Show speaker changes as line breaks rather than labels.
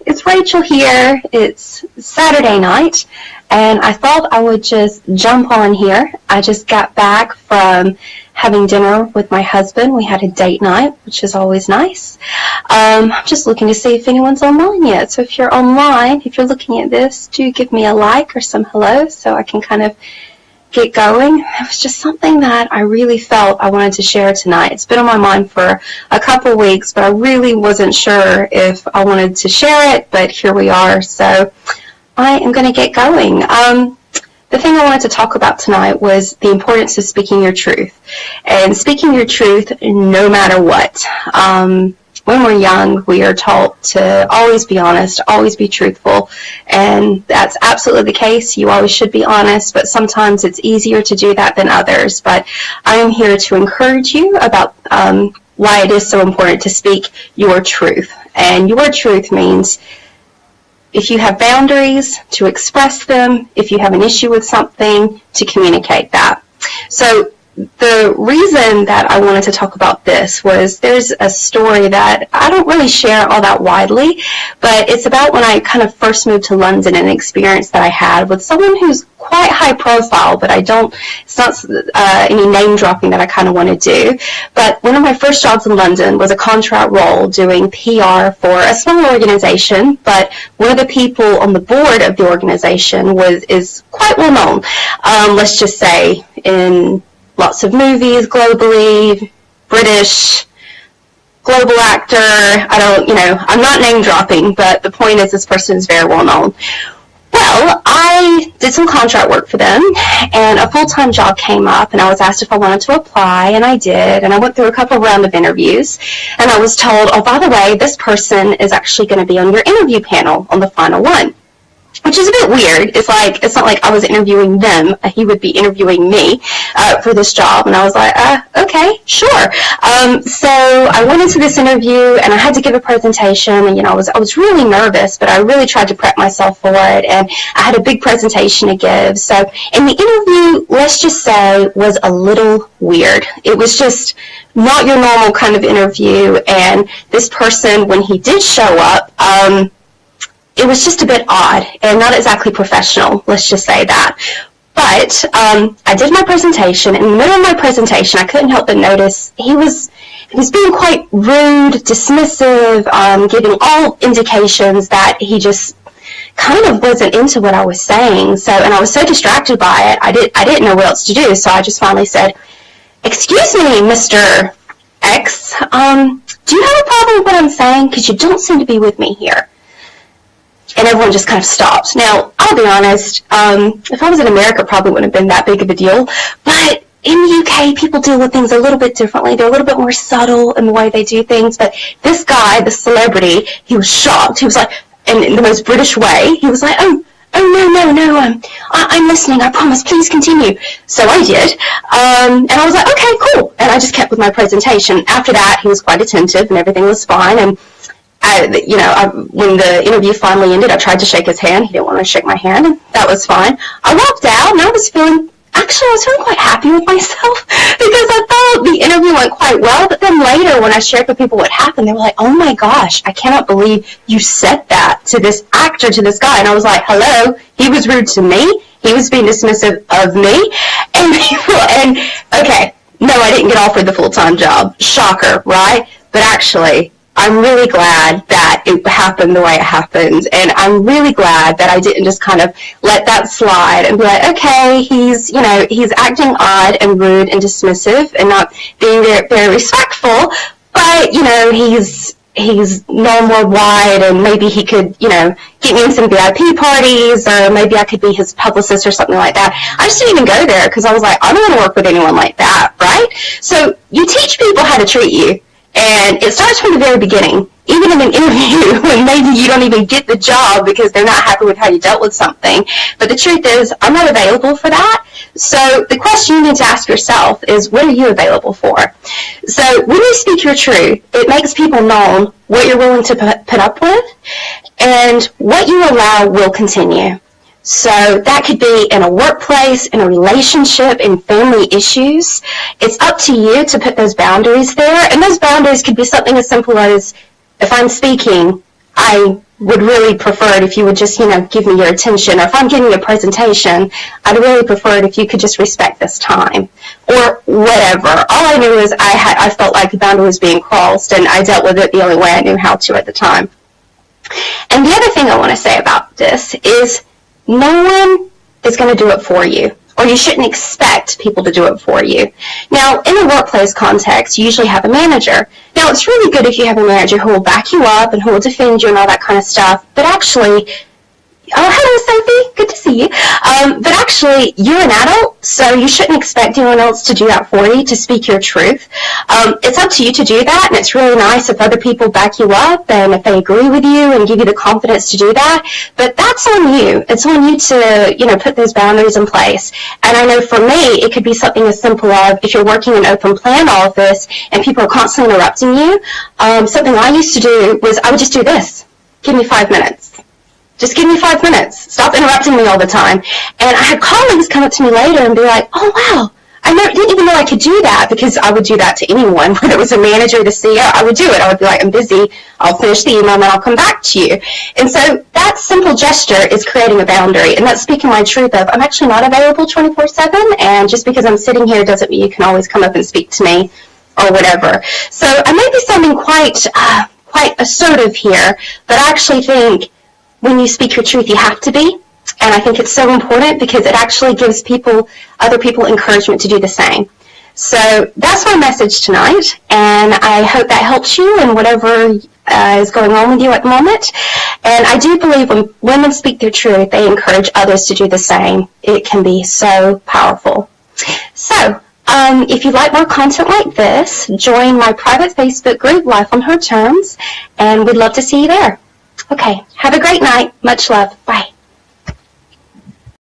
it's Rachel here. It's Saturday night, and I thought I would just jump on here. I just got back from having dinner with my husband. We had a date night, which is always nice. I'm just looking to see if anyone's online yet. So if you're online, if you're looking at this, do give me a like or some hello so I can kind of get going. It was just something that I really felt I wanted to share tonight. It's been on my mind for a couple of weeks, but I really wasn't sure if I wanted to share it, but here we are. So I am going to get going. The thing I wanted to talk about tonight was the importance of speaking your truth, and speaking your truth no matter what. When we're young, we are taught to always be honest, always be truthful, and that's absolutely the case. You always should be honest, but sometimes it's easier to do that than others. But I am here to encourage you about why it is so important to speak your truth. And your truth means if you have boundaries, to express them. If you have an issue with something, to communicate that. So the reason that I wanted to talk about this was there's a story that I don't really share all that widely, but it's about when I kind of first moved to London and an experience that I had with someone who's quite high profile, but it's not any name dropping that I kind of want to do. But one of my first jobs in London was a contract role doing PR for a small organization, but one of the people on the board of the organization is quite well known, let's just say, in lots of movies globally, British, global actor. I'm not name dropping, but the point is this person is very well known. Well, I did some contract work for them, and a full-time job came up, and I was asked if I wanted to apply, and I did, and I went through a couple of rounds of interviews, and I was told, oh, by the way, this person is actually going to be on your interview panel on the final one. Which is a bit weird. It's not like I was interviewing them. He would be interviewing me for this job. And I was like, okay, sure. So I went into this interview and I had to give a presentation. And, I was really nervous, but I really tried to prep myself for it. And I had a big presentation to give. So, and the interview, let's just say, was a little weird. It was just not your normal kind of interview. And this person, when he did show up, it was just a bit odd and not exactly professional, let's just say that. But I did my presentation. In the middle of my presentation, I couldn't help but notice he was being quite rude, dismissive, giving all indications that he just kind of wasn't into what I was saying. So, and I was so distracted by it, I didn't know what else to do. So I just finally said, "Excuse me, Mr. X, do you have a problem with what I'm saying? Because you don't seem to be with me here." And everyone just kind of stopped. Now, I'll be honest, if I was in America, it probably wouldn't have been that big of a deal. But in the UK, people deal with things a little bit differently. They're a little bit more subtle in the way they do things. But this guy, the celebrity, he was shocked. He was like, in the most British way, he was like, oh, no, I'm listening, I promise, please continue. So I did. And I was like, okay, cool. And I just kept with my presentation. After that, he was quite attentive and everything was fine. And when the interview finally ended, I tried to shake his hand. He didn't want to shake my hand, and that was fine. I walked out, and I was feeling quite happy with myself because I thought the interview went quite well. But then later, when I shared with people what happened, they were like, "Oh my gosh, I cannot believe you said that to this actor, to this guy." And I was like, "Hello, he was rude to me. He was being dismissive of me." And okay, no, I didn't get offered the full-time job. Shocker, right? But actually, I'm really glad that it happened the way it happened, and I'm really glad that I didn't just kind of let that slide and be like, okay, he's acting odd and rude and dismissive and not being very, very respectful, but, he's known worldwide, and maybe he could, get me in some VIP parties, or maybe I could be his publicist or something like that. I just didn't even go there because I was like, I don't want to work with anyone like that, right? So you teach people how to treat you. And it starts from the very beginning, even in an interview when maybe you don't even get the job because they're not happy with how you dealt with something. But the truth is, I'm not available for that. So the question you need to ask yourself is, what are you available for? So when you speak your truth, it makes people know what you're willing to put up with, and what you allow will continue. So that could be in a workplace, in a relationship, in family issues. It's up to you to put those boundaries there. And those boundaries could be something as simple as, if I'm speaking, I would really prefer it if you would just, give me your attention. Or if I'm giving you a presentation, I'd really prefer it if you could just respect this time. Or whatever. All I knew is I felt like the boundary was being crossed, and I dealt with it the only way I knew how to at the time. And the other thing I want to say about this is no one is going to do it for you. Or you shouldn't expect people to do it for you. Now, in a workplace context, you usually have a manager. Now, it's really good if you have a manager who will back you up and who will defend you and all that kind of stuff. But actually, oh, hello, Sophie. Good to see you. But actually, you're an adult, so you shouldn't expect anyone else to do that for you, to speak your truth. It's up to you to do that, and it's really nice if other people back you up and if they agree with you and give you the confidence to do that. But that's on you. It's on you to, put those boundaries in place. And I know for me, it could be something as simple as if you're working in an open plan office and people are constantly interrupting you, something I used to do was I would just do this. Give me 5 minutes. Just give me 5 minutes. Stop interrupting me all the time. And I had colleagues come up to me later and be like, oh, wow, didn't even know I could do that, because I would do that to anyone, whether it was a manager, the CEO, I would do it. I would be like, I'm busy. I'll finish the email and then I'll come back to you. And so that simple gesture is creating a boundary. And that's speaking my truth of I'm actually not available 24/7. And just because I'm sitting here doesn't mean you can always come up and speak to me or whatever. So I may be sounding quite assertive here, but I actually think when you speak your truth, you have to be. And I think it's so important because it actually gives other people encouragement to do the same. So that's my message tonight, and I hope that helps you in whatever is going on with you at the moment. And I do believe when women speak their truth, they encourage others to do the same. It can be so powerful. So if you like more content like this, join my private Facebook group, Life on Her Terms, and we'd love to see you there. Okay, have a great night. Much love. Bye.